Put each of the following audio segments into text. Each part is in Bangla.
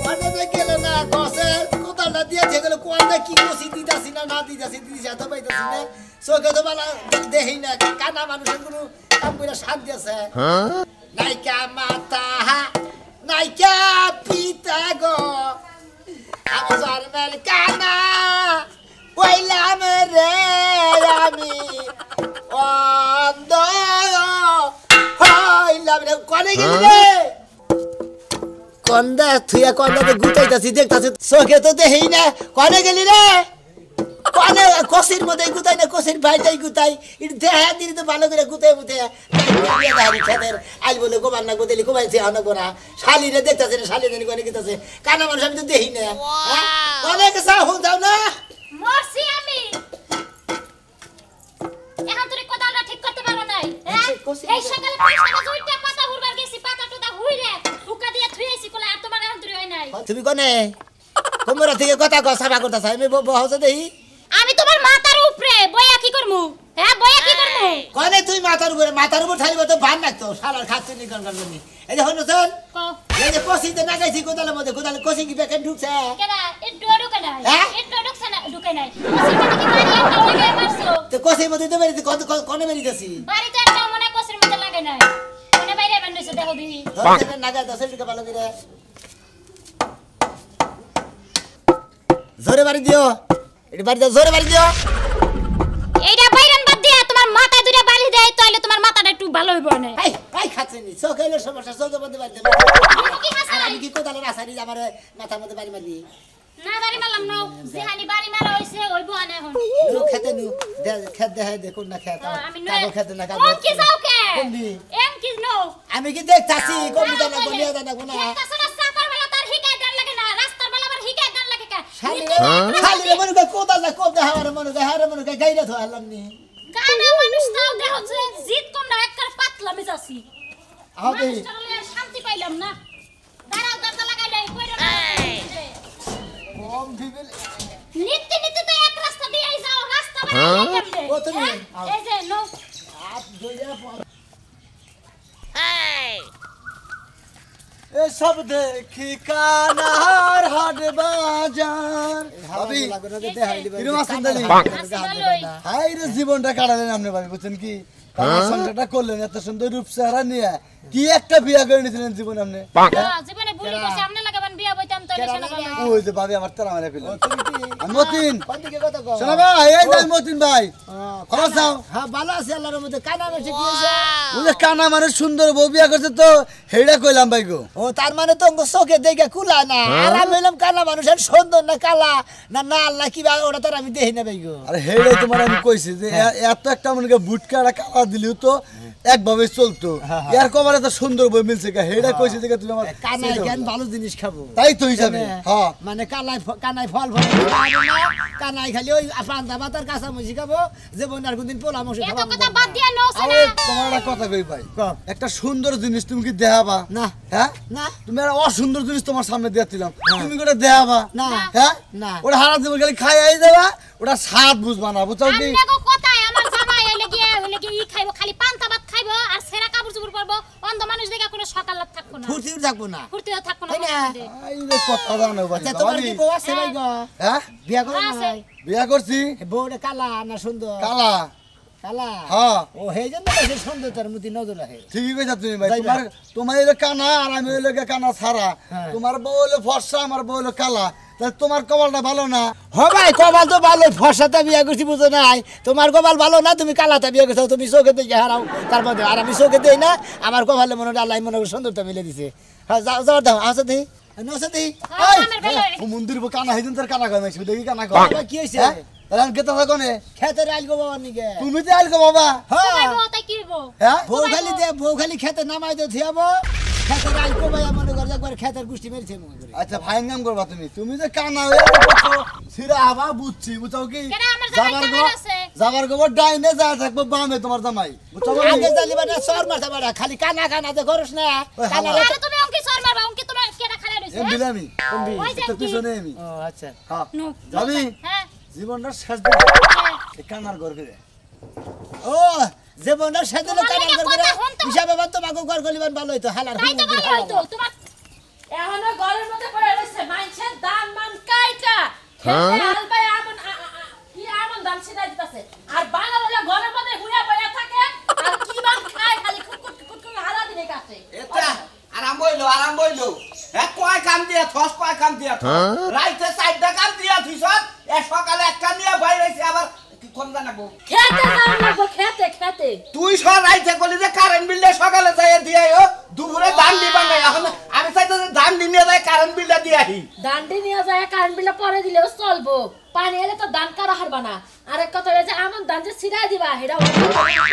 কোয়ান্ডাতে গেল না কসে কোদালটা দিয়ে যেগুলো কোয়ান্ডা কি কষি দিতাছি না দিতাছি তো পাইতাছি না চোখে তো বালা দেহি না কানা মানুষের কোনো কাম করে শান্তি আছে নাইকা মাতা নাইকা পিতা গো আমি জন্মের কানা কইলাম রে আমি অন্ধ হইলাম রে কোনে গেলি রে কন্দা থুয়া কন্দাতে গুতাইতাছি দেখতাছি চোখে তো দেই না কোনে গেলি রে কোনে কসির মধ্যে গুতাই না কসির বাইটাই গুতাই ইট দেহা দিন তো ভালো করে গুতাই বুতে তাই দাঁড়ি খেদের আইল বলে গোবার না গোদেলি গোবাইছে আনা গোরা শালিরে দেখতাছে না শালি জানি কোনে গিতাছে কানা মানুষ আমি তো দেই না কোনে গেছা হো যাও না মরছি আমি এখন তুই কোদালটা ঠিক করতে পারো নাই এই সকালে 5 টাকা দুইটা পাতা হুরবার গেছি পাতাটা হুইরে হুকা দিয়ে থুইছি কোলা আর তোমার এখন তুই হই নাই তুমি কোনে কোমরা থেকে কথা কসাবা করতাছ আমি বহছে দেই আমি তোমার মাথার উপরে বইয়া কি করমু হ্যাঁ বইয়া কি করমু কোনে তুই মাথার উপর ঠাইব তো ভান লাগতো শালার খাচ্ছি নি কোন করবি এই যে হনছেন এই যে কসিতে না গাইছি কোদালের মধ্যে কোদালে কসি কি বেকে ঢুকছে কেডা এ ডোডো কেডা এ ডোডো ছানা ঢুকে নাই কসির মধ্যে কি বাড়ি একটা লাগাই মারছো তো কসির মধ্যে তো বেরিতে কোনে বেরিতেছি বাড়িতে একটা মনে কসির মধ্যে লাগাই নাই কোনে বাইরে বান্ধিছো দেখো দিহি ধরতে নাগা 10 টাকা ভালো করে জোরে বাড়ি দিও এটি বাড়ি দাও জোরে বাড়ি দিও এইটা বাইরান বাদ দিয়া তোমার মাথা দুইটা বালি দেয় তাইলে তোমার মাথাটা একটু ভালো হইব না এই খাচ্ছেনি চোখের সমস্যা চোখের মধ্যে বাড়ি দেব আমি কি কোদালের আসারি আমার মাথার মধ্যে বাড়ি মারি না বাড়ি মারলাম না যেহানি বাড়ি মারা হইছে হইব না এখন নো খেতে নু খেত দেখাই দেখুন না খেত কাগো খেতে না কাগো কোন কি যাও কে কোনদি এম কি নো আমি কি দেখতাছি কবিতা না বলিয়া জানা কোনা তাছাড়া সাপার বেলা তার হিকায় গান লাগে না রাস্তার বেলা আবার হিকায় গান লাগে কা খালি মনে কই কোদাল না কোদ হাওয়ার মনে কই গাইরা ধো আলাম নি গানা মানুষ তাও দেখছে জিত কম না একবার পাতলা মিজাছি আও দেই শান্তি পাইলাম না দাঁড়াও দরজা লাগাই নাই কইরা না কম দিবেল নিতে নিতে তো এক রাস্তা দিয়ে যাও রাস্তা বানাই কেমনে ও তুমি এই যে নো আপ দইয়া এ সব দেখি কানার হাট বাজার ভাবি কিরম আছেন দাদি হাই রে জীবনটা কাটালেন আপনি ভাবি বুঝছেন কি সংসারটা করলেন এত সুন্দর রূপ চেহারা নিয়ে কি একটা বিয়া করে নিয়েছিলেন জীবন আপনি জীবনে ভুলি করছি আপনি লাগাবেন বিয়া বইতাম তো এসে না ওই যে ভাবি আমার তারা মারা ফেললেন মতিন কোন দিকে কথা কও শোনো ভাই এই যাই মতিন ভাই খবর চাও হ্যাঁ ভালো আছে আল্লাহর মধ্যে কানা মেশে কি হইছে ওই যে কানা মানে সুন্দর বউ বিয়া করছে তো হেইডা কইলাম ভাই গো ও তার মানে তো চোখে দেখে কুলা না আর আমি হইলাম কালা মানুষের সুন্দর না কালা না না আল্লাহ কি ওটা তার আমি দেখি না ভাই গো আরে হেইডাই তোমার আমি কইছি যে এত একটা মনে বুটকাটা কালা দিলিও তো একভাবে চলতো এর কমারে তো সুন্দর বই মিলছে হেইডা কইছি যে তুমি আমার কানাই জ্ঞান ভালো জিনিস খাবো তাই তো হিসাবে হ্যাঁ মানে কানাই ফল ফল কানাই খালি ওই পান্তা ভাতার কাঁচা মুচি খাবো যে বনার কোনদিন পোলা মাংস এত খাবো কথা বাদ দিয়া নছে না আরে তোমার একটা কথা কই ভাই একটা সুন্দর জিনিস তুমি কি দেখাবা না হ্যাঁ না তুমি একটা অসুন্দর জিনিস তোমার সামনে দিয়েছিলাম তুমি কি ওটা দেখাবা না হ্যাঁ না ওটা হারা জীবন খালি খাইয়াই দেবা ওটা স্বাদ বুঝবা না বুঝছো কি আমনে কথাই আমার জামাই হইলে কি ই খাইবো খালি পান্তা ভাত খাইবো আর সেরা কাপড় চোপড় পরবো অন্ধ মানুষ দেখা কোনো সকাল রাত থাকবো না ফুর্তি থাকবো না ফুর্তিও থাকবো না এই যে কথা জানো ভাই আচ্ছা তোমার কি বউ আছে ভাই গো হ্যাঁ বিয়া করে আছে। নাই বিয়া করছি বউটা কালা না সুন্দর কালা কালা হ্যাঁ ও হেই জন্য বেশি সুন্দর তার মতি নজর রাখে ঠিকই কইছা তুমি ভাই যাইবা। তোমার হইলো কানা আর আমি হইলো কানা ছাড়া হ্যাঁ। তোমার বউ হইলো ফর্সা আমার বউ হইলো কালা তাহলে তোমার কপালটা ভালো না হ ভাই কপাল তো ভালো ফর্সাতে বিয়া করছি বুঝো নাই তোমার কপাল ভালো না তুমি কালাতে বিয়া করছো তুমি চোখে দেখে হারাও তারপর আর আমি চোখে দেই না আমার কপালে মনে হয় আল্লাহ মনে করে সুন্দরটা মিলে দিছে হ্যাঁ যাও যাও দাও আসো দেই নসে দেই আমার বেলা ও মন্দির কানা হইদিন তোর কানা কয় মাইছি দেখি কানা কয় কি হইছে তাহলে আমি কেতা থাকনে খেতে রাইল গো বাবা নিকে তুমি তো আলগো বাবা হ্যাঁ তাই কি হইবো হ্যাঁ বউ খালি খেতে নামাই দে থিয়াবো খেতে রাইল গো ভাই মনে করে একবার খেতের গুষ্টি মেরেছে মনে করে আচ্ছা ফাইন কাম করবা তুমি যে কানা হয়ে গেছো সিরা আবা বুঝছি বুঝছো কি কেন আমার জামাই কামার আছে যাবার গো ডাইনে যা থাকবো বামে তোমার জামাই বুঝছো আগে জালিবা না সর মারতে পারে খালি কানা কানা দে করছ না কানা আরে তুমি অঙ্কি সর মারবা অঙ্কি তোমার কেডা খালা রইছে এম দিলামি ওই যে তো কি পিছনে আমি ও আচ্ছা হ্যাঁ নো যাবি হ্যাঁ জীবনটা শেষ দিন এই কানার ঘর করে ও জীবনের সাথে কানা করে হিসাবে বাদ তোমাকে ঘর গলিবান ভালো হইতো হালার তাই তো ভালো হইতো তোমার খেতে আলবাই আমন কি আমন দান ছিনাই দিতেছে আর বানার হলে ঘরের মধ্যে হুইয়া বইয়া থাকে আর কি বান খায় খালি খুট হারা দিনে কাটে এটা আরাম বইলো এক কয় কাম দিয়া থস কয় কাম দিয়া রাইতে সাইডটা কাম দিয়া থিছত এ সকালে একটা নিয়ে বাইরেছে আবার কি কোন জানাবো খেতে যাও লাগবো খেতে তুই সব রাইতে কলি যে কারেন্ট বিলটা সকালে যাই দিয়াইও দুপুরে ধান দিবা না এখন আমি চাইতো যে ধান নিয়ে যায় কারেন্ট বিলটা দিয়াহি দান্ডি নিয়ে যায় কারেন্ট বিলটা পরে দিলেও চলবো পানি এলে তো দান কারা হারবা না আরেক কথা হলো যে আমন দান যে ছিড়াই দিবা হেডা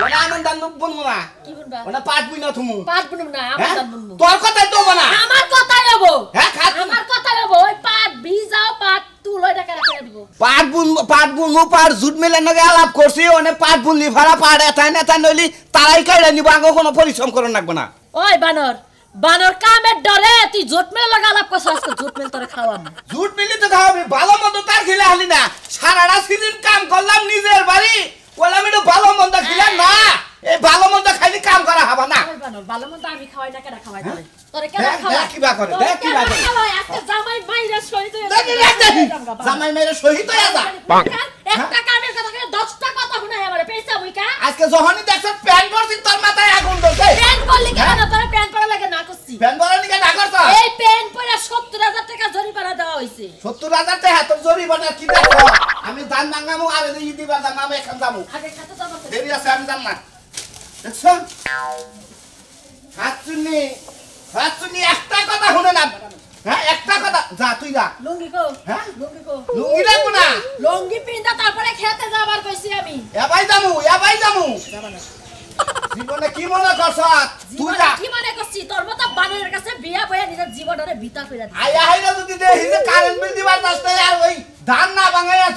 ওনা আমন দান বুনবো না কি বুনবা ওনা পাট বুইনা থুমু পাট বুনম না আমন দান বুনবো তোর কথাই তো বনা আমার কথাই হবো হ্যাঁ খাত আমার কথাই হবো ওই পাট বীজাও পাট তুল ওই টাকা রাখা দিব পাট বুনবো পাট জুট মেলে নগে আলাপ করছি ওনে পাট বুনলি ভাড়া পাট এটাই নইলি তারাই কাইড়া নিব আগে কোনো পরিশ্রম করন লাগবে না ওই বানর কামের ডরে তুই জোট মেলে লাগা আলাপ করছ আজকে জোট মেল তোরে খাওয়াম জুট মিলি তো খাওয়াবি ভালো মন্দ তার খেলে হালি না সারাটা সিজন কাম করলাম নিজের বাড়ি বললাম একটু ভালো মন্দ খেলাম না এই ভালো মন্দ খাইলে কাম করা হবে না বানর ভালো মন্দ আমি খাওয়াই না কেডা খাওয়াই তোরে তোরে কেডা খাওয়াই দেখ কিবা করে দেখ কিবা করে খাওয়াই আজকে জামাই মাইরা শহীদ হয়ে জামাই মেরে শহীদ হয়ে যা একটা কামের কথা কই 10টা কথা শুনাই আমারে পয়সা বুইকা আজকে যখনই দেখছ প্যান করছিস তোর মাথায় আগুন ধরছে প্যান পরলি কেন তোরে প্যান পরা লাগে না করছি প্যান পরার নিকে না করছ এই প্যান পরে 70000 টাকা জরিমানা দেওয়া হইছে 70000 টাকা তোর জরিমানা কি দেখো আমি দান মাঙ্গামু আর এই দিবা দাম আমি এখন যামু আগে খাতে যাবো দেরি আছে আমি যাম না দেখছো হাতছুনি একটা কথা শুনে না হ্যাঁ একটা কথা যা তুই যা লুঙ্গি কো হ্যাঁ লুঙ্গি কো লুঙ্গি লাগবো না লুঙ্গি পিন্দা তারপরে খেতে যাবার কইছি আমি এবাই যামু যাবা না জীবনে কি মনে করছ তুই জীবনে যা কি মনে করছি তোর মতো বানরের কাছে বিয়া বইয়া নিজের জীবনটারে বিতা কইরা দিছি আয়া হাইরা যদি দেখি যে কারেন্ট বিল দিবার চাইতে আর ওই ধান না ভাঙাইয়া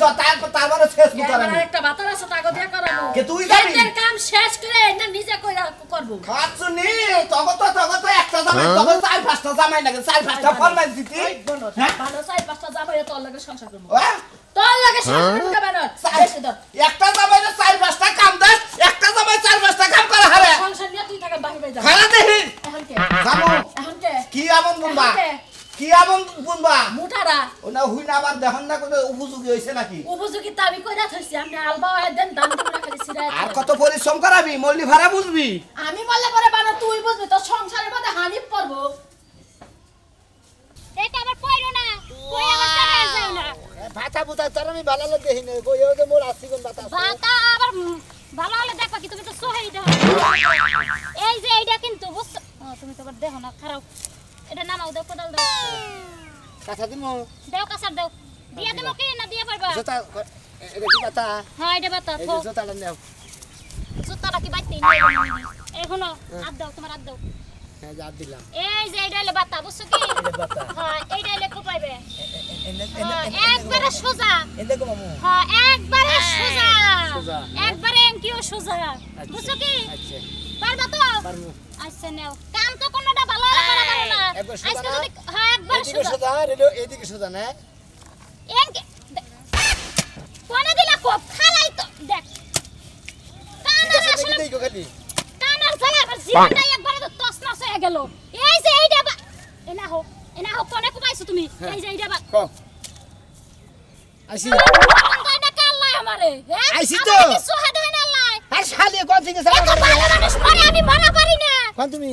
তারপরে শেষ করতে এবার পারবি একটা বাতার আছে তাগো দিয়া করাবো কে তুই যাবি? খেতের কাম শেষ করে না নিজে কইরা করব হাতছুনি তগত একটা জামাই তগত 4-5টা জামাই লাগে 4-5টা ফরমাইশ দিতি হ্যাঁ? ভালো চাই পাঁচটা যাবো তোর লাগে সংসার করব ওয়া তোর লাগে সংসার করব বানর বেশি দর একটা জামাই 4-5টা কাম দেয় একটা জামাই 4-5টা কাম করা হবে সংসার নিয়ে তুই থাকা বাহিরে যা খালা দেখি এখন কে যাবো এখন কে কি আমন বুনবা এখন কে? কি আমন বুনবা মুঠারা ওনা হুই না আবার দেখন না কোনো উপযোগী হইছে নাকি উপযোগী দাবি কইরা থইছি আমি আলবা দেন দান দিবনা খালি সিরায় আর কত পরিশ্রম করাবি মল্লি ভাড়া বুঝবি আমি বললে পরে বানর তুই বুঝবি তোর সংসারের মধ্যে হানি পড়ব এটা আবার পয়রো না কই আবার চালায় যায় না ভাতা বুতা তোর আমি ভালো লাগে দেখি না কইও যে মোর আসি কোন ভাতা বাতা আবার ভালো হলে দেখবা কি তুমি তো সোহেই দাও এই যে এইটা কিন্তু বুঝছো তুমি তো আবার দেখো না খারাপ এটা নামাও দাও কোদাল দাও কাছা দিমু দাও কাসার দাও দিয়া দেবো কি না দিয়া পারবা জোতা এটা কি ভাতা হ্যাঁ এটা বাতা এই থো যে জোতাটা নাও জুতাটা কি বাইতে এখনো হাত দাও তোমার হাত দাও হ্যাঁ যা দিলাম এই যে এইটা হলো বাতা বুঝছো কি এটা ভাতা হ্যাঁ এইটা হলো কোপাইবে এনে একবারে সোজা এনে কো মামু হ্যাঁ একবারে সোজা সোজা। একবারে এমকিও সোজা বুঝছো কি আচ্ছা পারবা তো পারমু আচ্ছা নাও কাম তো কোনটা ভালো করে পারো না একবার সোজা আজকে না? যদি হ্যাঁ একবার এদিকে সোজা সোজা রেলো এদিকে সোজা না এনকে কোনে দিলা কোপ খালাই তো দেখ কানার দেখি আসলে দেখো খালি কানার জ্বালা আমার জীবনটা একবারে তো তছনছ হয়ে গেল এই যে এইটা এনা হোক কোনে কোপাইছো তুমি এই যে এইটা কো আইছি কোনটা কাল্লাই আমারে হ্যাঁ আইছি তো। আমারে কিছু হাতে না লাই আর শালি কোন থেকে সারা এত ভালো মানুষ পরে আমি মরা পারি না কোন তুমি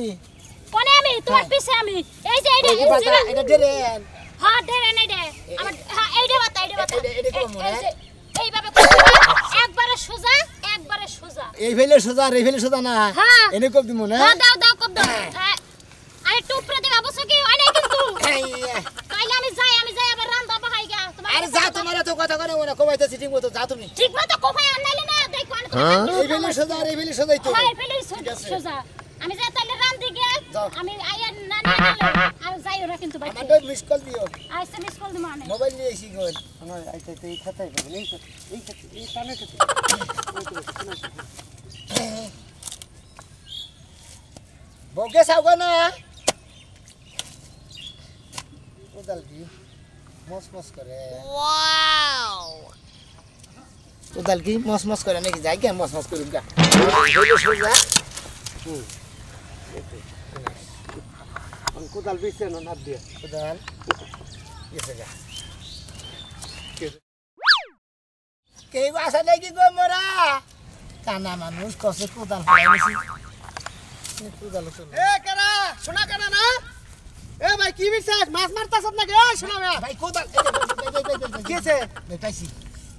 কোনে আমি তোমার পিছে আমি এই যে এইটা এই ভাতা এটা দেরেন হ্যাঁ ধরে নাই দে আমার হ্যাঁ এইটা বাতা এইটা কোন মনে? এই যে এইভাবে করবা একবারে সোজা এই ফেলে সোজা আর এই ফেলে সোজা না হ্যাঁ। এনে কব দিমু না হ্যাঁ দাও কব দাও আরে টুপরে দিবা বসো কি হয় নাই কিন্তু কাইলে আমি যাই আবার রান্দা বহাই গা তোমার আরে যা তোমার তো কথা করে ওনা কবাইতেছি ঠিক মতো যা তুমি ঠিক মতো কোফাই আনাইলে না দেখো আমি এই ফেলে সোজা আর এই ফেলে সোজাই তো হ্যাঁ ফেলি সোজা আমি যাই তাইলে রান্দি গে যাও। আমি আইয়া না আর যাইও না কিন্তু বাইরে আমাদের মিস কল দিও আইসা মিস কল দিমা না মোবাইল নিয়ে এসি গো আমার আইতে এই খাতায় বলে এই কানে খাতে বগে সাগো না কোদাল কি মস করে ওয়াও কোদাল কি মস করে নাকি যাই কে মস করুম কা হইলো সোজা কোদাল বিছে না দিয়ে কোদাল গেছে গা কে আসা নাকি গো মোরা কানা মানুষ কসে কোদাল ফেলাইছি কোদাল চলে এ কারা শোনা কানা না এ ভাই কি বিশেষ মাছ মারতাছ নাকি এ শোনা ভাই কোদাল কিছে পাইছি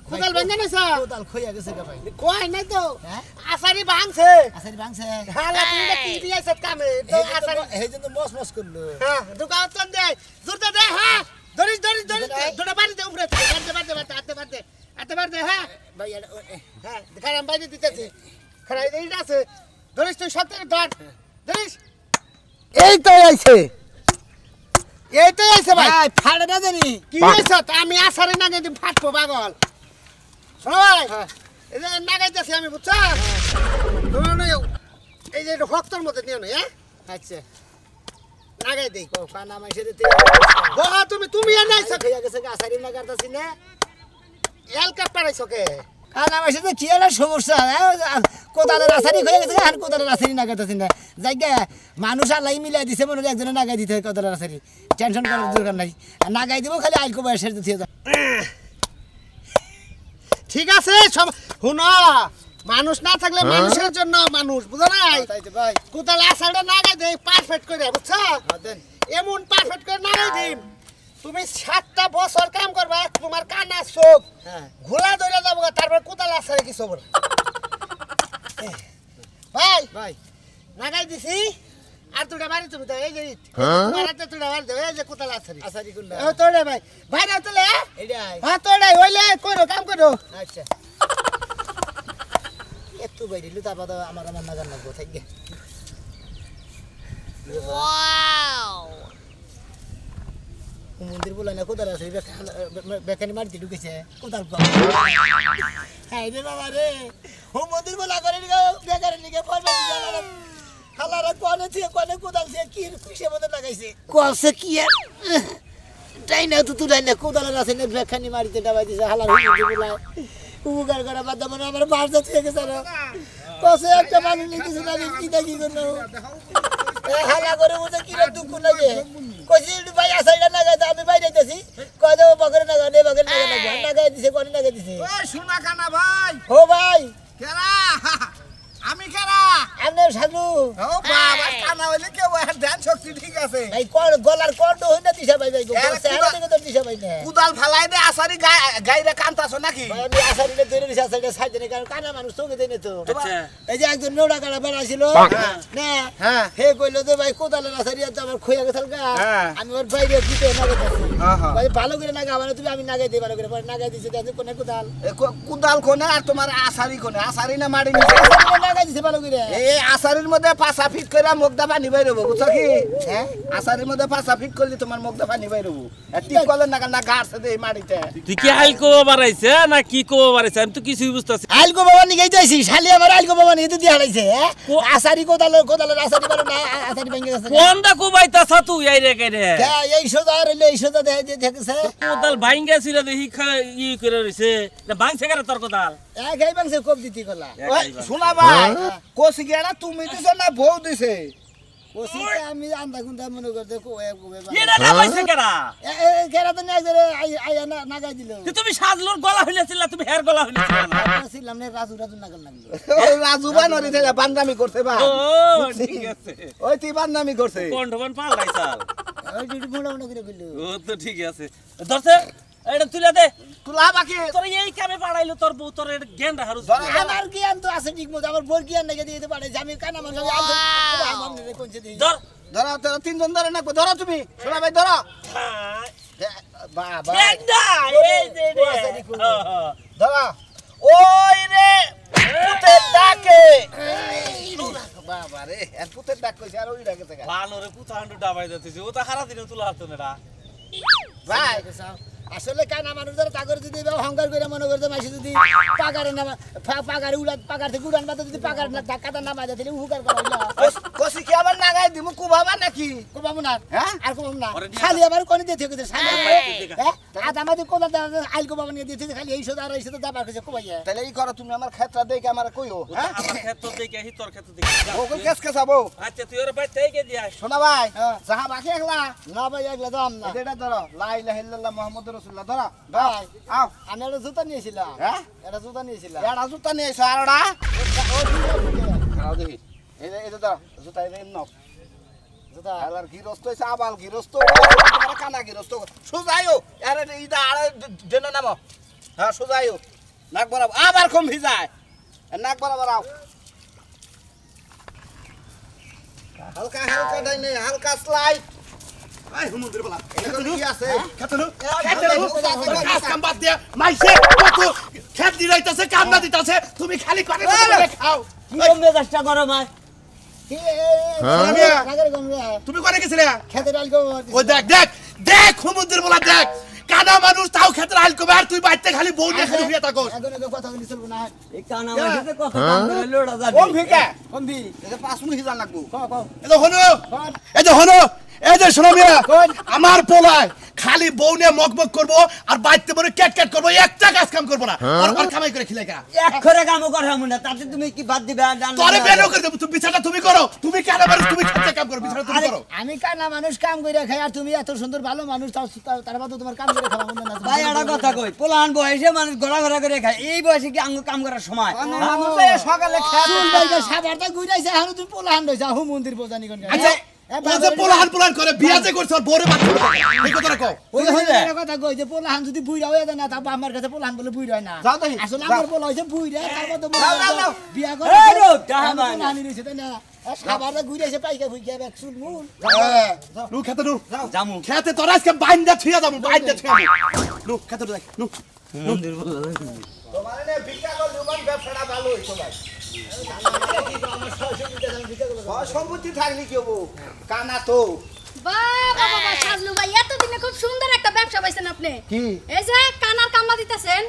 কোদাল ভাঙা নাইছা কোদাল খইয়া গেছে গা ভাই কই নাই তো হ্যাঁ আসারি ভাঙছে আসারি ভাঙছে হালা তুমি কি দিয়াছ কামে তো আসারি এই জন্য মস মস করলো হ্যাঁ দুকা চল দে জুরতে দে হ্যাঁ ধরিস দুটো বাড়ি দে উপরে আতে বার দে হ্যাঁ ভাই হ্যাঁ খারাম বাইরে দিতেছি খারাই এইটা আছে ধরিস তুই সব থেকে ধর ধরিস এই তো আইছে এইটাই আছে ভাই ভাই ফাড়ে না জানি কি হয়েছে তা আমি আসারে না যদি ফাটবো পাগল শোনো ভাই এই যে নাগাইতেছি আমি বুঝছো এই যে হক্তর মধ্যে নিও না হ্যাঁ আচ্ছা নাগাই দেই ও কানা মাইছে দিতে বাবা তুমি আর নাই সকে খইয়া গেছে আসারি না কাটতাছি না এলকা পারাইছো কে কানা মাইছে তো কি আর সমস্যা কোদালের আসারি খইয়া গেছে আর কোদালের আসারি না কাটতাছি না জায়গা মানুষ আল্লাহ মিলাই দিছে মনে হয় একজনে নাগাই দিতে হয় কোদালের আসারি টেনশন করার দরকার নাই নাগাই দিব খালি আইলকো বয়সের দিতে ঠিক আছে সব শুনো মানুষ না থাকলে মানুষের জন্য মানুষ বুঝো নাই তাই তো ভাই কোদাল আসারটা নাগাই দেই পারফেক্ট করে বুঝছো দেন এমন পারফেক্ট করে নাগাই দিম তুমি 7টা বছর কাম করবা তোমার কানা চোখ হ্যাঁ ঘোলা ধরে যাবো তারপর কোদাল আসারে কিছু বল ভাই ভাই নাগাই দিছি আর দুটা বাড়ি তুমি তো এই যে তোমার হাতে দুটা বাড়ি দাও এই যে কোদাল আসারি আসারি কোনটা ও তোড়ে ভাই ভাই না তোলে এটাই হ্যাঁ তোড়ে হইলে করো কাম করো আচ্ছা একটু বাইরিলু তারপর তো আমার নাগার লাগবো থাকবে মন্দির বলে না কোদাল আছে বেকানি মারতে ঢুকেছে কোদাল হ্যাঁ রে বাবা রে ও মন্দির বলা করে বেকারে নিকে পড়বে হালারা কোনে থেকে কোনে কোদাল সে কি খুশি মতো লাগাইছে কসে কি আর তাই না তো তুই না কোদালের আছে না বেকানি মারিতে ডাবাই দিছে হালার মন্দির বলা উপকার করা বাদ মানে আমার বাড়তে থেকে গেছে না কসে একটা মানুষ লিখেছে না কি দেখি করলো হালা করে মতো কি দুঃখ লাগে কইছি ভাই আসাইডা না গাইতে আমি বাইরে যাইতেছি কই দেব বকরে না গানে বকরে না গানে না গাই দিছে কোন না গাই দিছে ওই শোনা কানা ভাই ও ভাই কেরা আমি কেরা আপনি সাধু ও বাবা কানা হইলে কেউ আর ধ্যান শক্তি ঠিক আছে ভাই কোন গলার কন্ড হই না দিশা ভাই ভাই চেহারা থেকে তো দিশা ভাই না কুদাল ফালাই দে আসারি গাইরে কান্তাছ নাকি ভাই আমি আসারিলে ধরে দিছি আসারিলে সাইড দেনে কারণ কানা মানুষ চোখে দেনে তো এই যে একজন নোড়া কাটা বেড়াছিল না হ্যাঁ হে কইলো তো ভাই কোদালের আসারি তো আমার খইয়া গেছাল গা হ্যাঁ। আমি ওর বাইরে দিতে না গেছি হ্যাঁ, হ্যাঁ। ভাই ভালো করে না গাবানো তুমি আমি নাগাই দেই ভালো করে পরে নাগাই দিছি দেখো কোনে কোদাল কুদাল কোনে আর তোমার আসারি কোনে আসারি না মারি নিছে আসারিলে নাগাই দিছি ভালো করে এই আসারির মধ্যে পাঁচা ফিট করে মুগদা পানি বাইর হবো বুঝছো কি হ্যাঁ আসারির মধ্যে পাঁচা ফিট করলে তোমার মুগদা পানি বাইর হবো টিপ করলে না না গাড়ছে দে মাটিতে তুই কি আইল কো বাড়াইছে না কি কো বাড়াইছে আমি তো কিছুই বুঝতাছি আলগো বাবা নিগাই যাইছি শালি আমার আলগো বাবা নিয়ে দিয়ে হারাইছে আসারি কোদালের আসারি পারে না আসারি ভেঙে গেছে কোনটা কো বাইতাছ তুই আই রে কে রে এই সোজা রইলে এই সোজা দেখেছে কোদাল ভাঙ্গা ছিল দেখি ই করে রইছে না ভাঙছে কেন তোর কোদাল এক এই বাংছে কোপ দিতি কলা শোনা ভাই কোসি গেড়া তুমি দিছো না বউ দিছে ওসিতে আমি আন্দা গুন্দা মনে করতে কোয়ে এটা না বাইছে কেরা কেরা তো নাই ধরে আইয়া নাগাই দিল তুমি সাজলোর গলা হইলেছিল তুমি হের গলা হইলেছিল ছিলাম না রাজু নাগাল লাগলো ওই রাজু বানরি থেকে বান্দামি করতে বা ও ঠিক আছে ওই তুই বান্দামি করছে কণ্ঠবান পাল্টাইছাল ওই ডিউটি মোড়া করে কইলো ও তো ঠিক আছে ধরছে এটা তুলে দে তুলা বাকি তোর এই কামে পাড়াইলো তোর বউ তোর গেন্ডা হারু আমার জ্ঞান তো আছে ঠিক মতো আমার বোর জ্ঞান নাকি দিতে পারে আমি কানা মানুষ আমি কোনছে দিই ধর ধরো ধরো তিনজন ধরে না ধরো তুমি শোনা ভাই ধরো বাবা গেন্ডা এই যে ধরো ওই রে পুতের ডাকে বাবা রে আর পুতের ডাক কইছে আর ওই ডাকে থেকে ভালো রে পুতান্ডু ডাবাই দিতেছে ও তো সারা দিন তুলা হতো না ভাই আসলে কানা মানুষ ধরে তাগর যদি অহংকার করে মনে করতে মাসি যদি পাগারে নামা পাগারে উড়াত পাগার থেকে উড়ান বাদ যদি পাগার না ধাক্কাটা নামা যায় তাহলে উপকার করা হইলো কসি কি আবার নাগাই দিমু কুবাবা নাকি কোবামু না হ্যাঁ? আর কোবামু না ওরে নিয়ে খালি আবার কোনে দিতে গেছে শালি হ্যাঁ আদা মাদি কোবা আইল কোবামু নিয়ে দিতে খালি এই সোদা আর এই সোদা দাবার কাছে কোবাইয়া তাহলে এই করো তুমি আমার ক্ষেত্র দেখে আমার কইও হ্যাঁ আমার ক্ষেত্র দেখে আহি তোর ক্ষেত্র দেখে ও কই কেস কেসাবো আচ্ছা তুই ওর বাইতে গিয়ে দিয়াস শোনা ভাই হ্যাঁ। যাহা বাকি একলা না ভাই একলা দাম না এটা ধরো লা ইলাহা ইল্লাল্লাহ মুহাম্মাদুর রসুল্লাহ ধরা ভাই আও আমি একটা জুতা নিয়েছিলাম হ্যাঁ একটা জুতা নিয়েছিলাম এটা জুতা নিয়ে এসো আর দেখি এই ধর জুতা এই নাও জুতা আর গিরস্ত হইছে আবাল গিরস্ত কানা গিরস্ত সুজাইও আরে ইদা আর দেন নামো হ্যাঁ সুজাইও নাক বরাবর আবার কম ভিজায় নাক বরাবর আও হালকা হালকা ডাইনে হালকা স্লাইড আই হুমুন্দির বলা এটা কি আছে খেতনু কাজ কাম বাদ দিয়া মাইছে কত খেত দিরাইতাছে কাম না দিতাছে তুমি খালি করে খাও কি কমবে চেষ্টা করো মা তুমি করে গেছিলে খেতে ডাল গো ওই দেখ দেখ দেখ হুমুন্দির বলা দেখ কানা মানুষ তাও খেতে আইল কবে আর তুই বাইতে খালি বউ নিয়ে খালি ফিরে থাকোস এখন কথা বলি চলবো না এই কানা মাঝে কথা কাম করে লোড়া যাবে কম ভিকে কম দি এটা 5 মিনিট হিজান লাগবো এই যে হনো এই যে শোনো মিয়া আমার পোলায় খালি বউ নিয়ে মকমক করবো আর বাইতে মনে ক্যাট ক্যাট করবো একটা কাজ কাম করবো না আর কামাই করে খিলাই কা এক করে কাম করো না তাতে তুমি কি বাদ দিবা তোরে বেনো করে দেব তুমি বিচারটা তুমি করো তুমি কেন মানুষ তুমি খেতে কাম করো বিচারটা তুমি করো আমি কানা মানুষ কাম করে খাই আর তুমি এত সুন্দর ভালো মানুষ তার বাদে তোমার কাম করে খাওয়া মন্দ না ভাই একটা কথা কই পোলান বয়সে মানুষ গড়া গড়া করে খায় এই বয়সে কি আঙ্গ কাম করার সময় মানুষ সকালে চুল বাইকে সাবারটা ঘুরাইছে এখন তুমি পোলাহান রইছা হু মন্দির বোঝানি কোন আচ্ছা ও যে পোলাহান করে বিয়া যে করছ আর বউরে বাচ্চা এই কথাটা কও ওই কথা কই যে পোলাহান যদি বুইরা হয়ে যায় না তা আমার কাছে পোলাহান বলে বুইরা হয় না যাও দেখি, আসলে যাও। আমার পোলা হইছে বুইরা তার মধ্যে যাও। বিয়া করে এই রো, টাহা মানে। পোলাহান রইছে তাই না সাবারটা ঘুরাইছে পাইকা ফুইকা এক চুল মুল নু খেতে নু জামু খেতে তোরা আজকে বাইন্দা থুইয়া যাবো বাইন্দা থুইয়া নু খেতে দেখ নু মন্দির বলা তোমার নে ভিক্ষা কর দুবার ব্যবসাটা ভালো হইতো ভাই সম্পত্তি থাকলে কি হবো কানা তো বাবা বাবা সাজলু ভাই এতদিনে খুব সুন্দর একটা ব্যবসা পাইছেন আপনি কি এই যে কানার কামলা দিতেছেন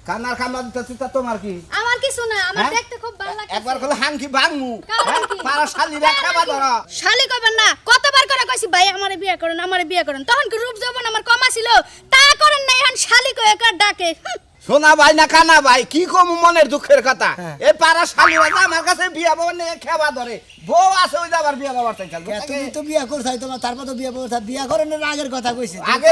কানার কামলা দিতেছি তা তোমার কি আমার কিছু না আমার হ্যাঁ? দেখতে খুব ভালো লাগে একবার কলে হাঙ্কি ভাঙমু কার হাঙ্কি? পারা শালি রাখাবা ধরা শালি কইবেন না কতবার করে কইছি ভাই আমারে বিয়ে করেন তখন কি রূপ যৌবন আমার কম ছিল তা করেন না এখন শালি কই একা ডাকে সোনা ভাই না কানা ভাই কি কম মনের দুঃখের কথা এই পারা শালিরা যে আমার কাছে বিয়া বাবা নিয়ে খেবা ধরে বউ আছে ওই যাবার বিয়া বাবার চাই তুমি তো বিয়া করছাই তোমার তারপর তো বিয়া করানোর আগের কথা কইছে আগে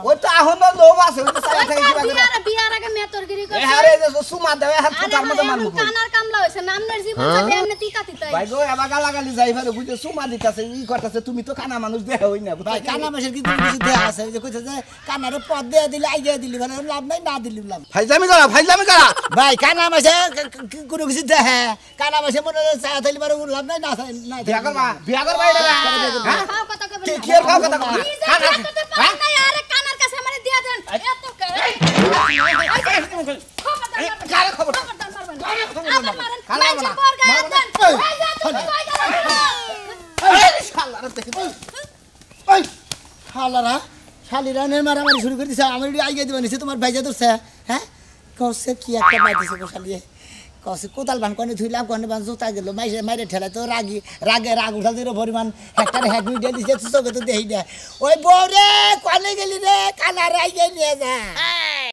ওই তো এখন লোভ আছে ওই তো চাই থাকে কিবা করে বিয়ার আগে মেতরগিরি এ করছে হারে যে সুমা দেবে হাত তার মধ্যে মারমু কানার কামলা হইছে নামনের জীবন যাবে এমনি তিতা তিতাই ভাই গো এবার গালাগালি যাই ফেলে বুঝে সুমা দিতাছে ই করতেছে তুমি তো কানা মানুষ দেহ হই না ভাই কানা মাসের কি কিছু দেয়া আছে যে কইছে যে কানারে পদ দেয়া দিলে আইগা দিলি মানে লাভ নাই না দিলি লাভ ফাইজলামি করা ভাই কানা মাসে কোনো কিছু দেহে কানা মাসে মনে চা থাইলে পারে লাভ নাই না না বিয়া করবা এটা হ্যাঁ খাও কথা কইবেন কি কি আর খাও কথা কও কানা আরে কানার কাছে আমারে দিয়া দেন এত কারে খবর আবার মারেন কালা মাইছে বলা। পর গায়ে দেন এই শালারে দেখি ওই শালারা শালিরা নে মারামারি শুরু করে দিছে আমার আইগা দিবা নিছে তোমার ভাইজা ধরছে হ্যাঁ কসে কি একটা বাইতেছে গো শালিয়ে কসে কোদাল বান কোনে ধুইলাম কোনে বান জুতা গেল মাইরে ঠেলা তো রাগ উঠাল দিল পরিমাণ একটা হ্যাক ভিউ দিছে চোখে তো দেই না ওই বউ রে কোনে গেলি রে কানা রাইগে নিয়ে যা